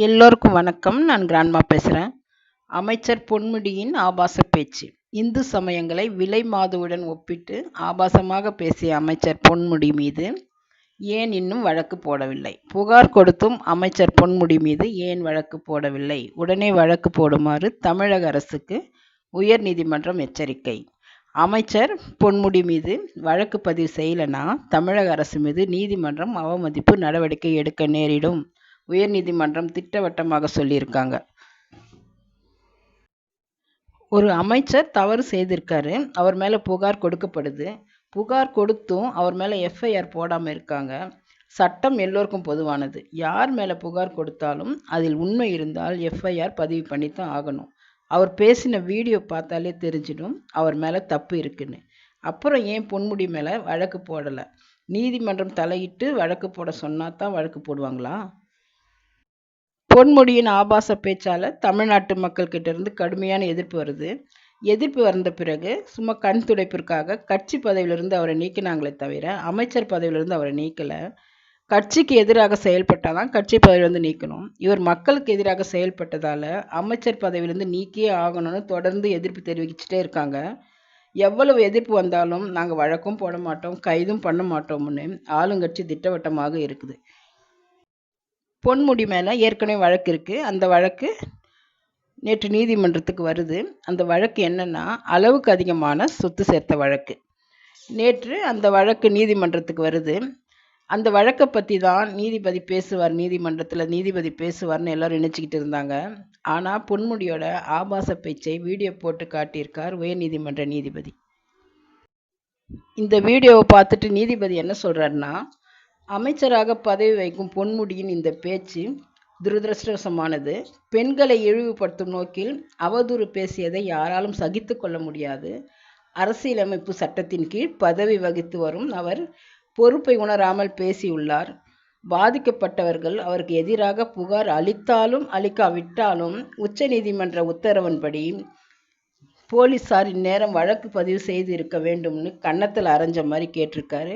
எல்லோருக்கும் வணக்கம். நான் கிராண்ட்மா பேசுகிறேன். அமைச்சர் பொன்முடியின் ஆபாச பேச்சு. இந்து சமயங்களை விலை மாதுவுடன் ஒப்பிட்டு ஆபாசமாக பேசிய அமைச்சர் பொன்முடி மீது ஏன் இன்னும் வழக்கு போடவில்லை? புகார் கொடுத்தும் அமைச்சர் பொன்முடி மீது ஏன் வழக்கு போடவில்லை? உடனே வழக்கு போடுமாறு தமிழக அரசுக்கு உயர்நீதிமன்றம் எச்சரிக்கை. அமைச்சர் பொன்முடி மீது வழக்கு பதிவு செய்யலைன்னா தமிழக அரசு மீது நீதிமன்றம் அவமதிப்பு நடவடிக்கை எடுக்க நேரிடும். உயர்நீதிமன்றம் திட்டவட்டமாக சொல்லியிருக்காங்க. ஒரு அமைச்சர் தவறு செய்திருக்காரு, அவர் மேலே புகார் கொடுக்கப்படுது. புகார் கொடுத்தும் அவர் மேலே எஃப்ஐஆர் போடாமல் இருக்காங்க. சட்டம் எல்லோருக்கும் பொதுவானது. யார் மேலே புகார் கொடுத்தாலும் அதில் உண்மை இருந்தால் எஃப்ஐஆர் பதிவு பண்ணித்தான் ஆகணும். அவர் பேசின வீடியோ பார்த்தாலே தெரிஞ்சிடும் அவர் மேலே தப்பு இருக்குன்னு. அப்புறம் ஏன் பொன்முடி மேலே வழக்கு போடலை? நீதிமன்றம் தலையிட்டு வழக்கு போட சொன்னா தான் வழக்கு போடுவாங்களா? பொன்முடியின் ஆபாச பேச்சால் தமிழ்நாட்டு மக்கள் கிட்ட இருந்து கடுமையான எதிர்ப்பு வருது. எதிர்ப்பு வந்த பிறகு சும்மா கண் துடைப்பிற்காக கட்சி பதவியிலிருந்து அவரை நீக்கினாங்களே தவிர அமைச்சர் பதவியிலிருந்து அவரை நீக்கலை. கட்சிக்கு எதிராக செயல்பட்டாதான் கட்சி பதவியிலிருந்து நீக்கணும். இவர் மக்களுக்கு எதிராக செயல்பட்டதால் அமைச்சர் பதவியிலிருந்து நீக்கியே ஆகணும்னு தொடர்ந்து எதிர்ப்பு தெரிவிச்சுட்டே இருக்காங்க. எவ்வளவு எதிர்ப்பு வந்தாலும் நாங்கள் வழக்கும் போட மாட்டோம், கைதும் பண்ண மாட்டோம்னு ஆளுங்கட்சி திட்டவட்டமாக இருக்குது. பொன்முடி மேலே ஏற்கனவே வழக்கு இருக்குது. அந்த வழக்கு நேற்று நீதிமன்றத்துக்கு வருது. அந்த வழக்கு என்னென்னா, அளவுக்கு அதிகமான சொத்து சேர்த்த வழக்கு. நேற்று அந்த வழக்கு நீதிமன்றத்துக்கு வருது. அந்த வழக்கை பற்றி தான் நீதிபதி பேசுவார்னு எல்லோரும் நினச்சிக்கிட்டு இருந்தாங்க. ஆனால் பொன்முடியோட ஆபாச பேச்சை வீடியோ போட்டு காட்டியிருக்கார் உயர்நீதிமன்ற நீதிபதி. இந்த வீடியோவை பார்த்துட்டு நீதிபதி என்ன சொல்கிறாருன்னா, அமைச்சராக பதவி வகிக்கும் பொன்முடியின் இந்த பேச்சு துரதிருஷ்டவசமானது. பெண்களை இழிவுபடுத்தும் நோக்கில் அவதூறு பேசியதை யாராலும் சகித்து கொள்ள முடியாது. அரசியலமைப்பு சட்டத்தின் கீழ் பதவி வகித்து வரும் அவர் பொறுப்பை உணராமல் பேசியுள்ளார். பாதிக்கப்பட்டவர்கள் அவருக்கு எதிராக புகார் அளித்தாலும் அளிக்காவிட்டாலும் உச்சநீதிமன்ற உத்தரவின்படி போலீசார் இந்நேரம் வழக்கு பதிவு செய்து இருக்க வேண்டும்னு கன்னத்தில் அரைஞ்ச மாதிரி கேட்டிருக்காரு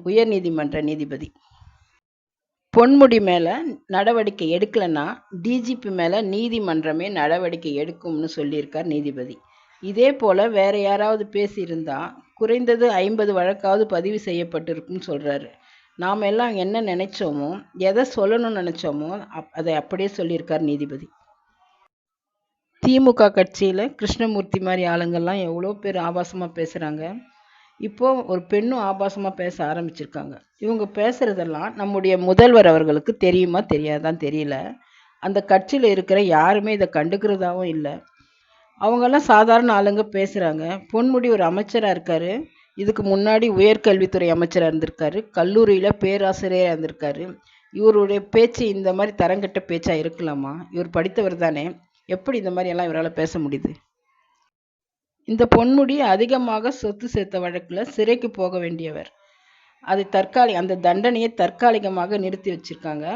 உயர்நீதிமன்ற நீதிபதி. பொன்முடி மேலே நடவடிக்கை எடுக்கலைன்னா டிஜிபி மேலே நீதிமன்றமே நடவடிக்கை எடுக்கும்னு சொல்லியிருக்கார் நீதிபதி. இதே போல் வேறு யாராவது பேசியிருந்தா குறைந்தது 50 வழக்காவது பதிவு செய்யப்பட்டிருக்குன்னு சொல்கிறாரு. நாம் எல்லாம் என்ன நினைச்சோமோ, எதை சொல்லணும்னு நினச்சோமோ அதை அப்படியே சொல்லியிருக்கார் நீதிபதி. திமுக கட்சியில் கிருஷ்ணமூர்த்தி மாதிரி ஆளுங்கள்லாம் எவ்வளோ பேர் ஆபாசமாக பேசுகிறாங்க. இப்போது ஒரு பெண்ணும் ஆபாசமாக பேச ஆரம்பிச்சிருக்காங்க. இவங்க பேசுகிறதெல்லாம் நம்முடைய முதல்வர் அவர்களுக்கு தெரியுமா தெரியாதான் தெரியல. அந்த கட்சியில் இருக்கிற யாருமே இதை கண்டுக்கிறதாவும் இல்லை. அவங்கெல்லாம் சாதாரண ஆளுங்க பேசுகிறாங்க. பொன்முடி ஒரு அமைச்சராக இருக்கார். இதுக்கு முன்னாடி உயர்கல்வித்துறை அமைச்சராக இருந்திருக்காரு. கல்லூரியில் பேராசிரியராக இருந்திருக்காரு. இவருடைய பேச்சு இந்த மாதிரி தரங்கட்ட பேச்சாக இருக்கலாமா? இவர் படித்தவர் தானே. எப்படி இந்த மாதிரி எல்லாம் இவரால் பேச முடியுது? இந்த பொன்முடி அதிகமாக சொத்து சேர்த்த வழக்கில் சிறைக்கு போக வேண்டியவர். அந்த தண்டனையை தற்காலிகமாக நிறுத்தி வச்சிருக்காங்க.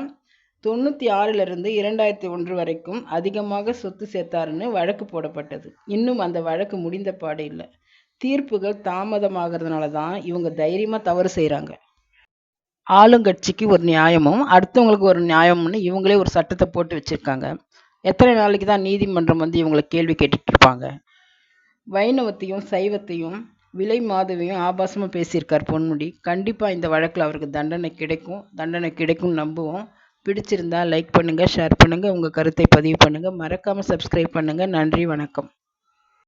96லிருந்து 2001 வரைக்கும் அதிகமாக சொத்து சேர்த்தாருன்னு வழக்கு போடப்பட்டது. இன்னும் அந்த வழக்கு முடிந்த பாடு இல்லை. தீர்ப்புகள் தாமதமாகிறதுனால தான் இவங்க தைரியமாக தவறு செய்கிறாங்க. ஆளுங்கட்சிக்கு ஒரு நியாயமும் அடுத்தவங்களுக்கு ஒரு நியாயம்னு இவங்களே ஒரு சட்டத்தை போட்டு வச்சுருக்காங்க. எத்தனை நாளைக்கு தான் நீதிமன்றம் இவங்களை கேள்வி கேட்டுட்டு இருப்பாங்க? வைணவத்தையும் சைவத்தையும் விலை மாதவையும் ஆபாசமாக பேசியிருக்கார் பொன்முடி. கண்டிப்பாக இந்த வழக்கில் அவருக்கு தண்டனை கிடைக்கும் நம்புவோம். பிடிச்சிருந்தா லைக் பண்ணுங்கள், ஷேர் பண்ணுங்கள், உங்கள் கருத்தை பதிவு பண்ணுங்கள். மறக்காமல் சப்ஸ்கிரைப் பண்ணுங்கள். நன்றி, வணக்கம்.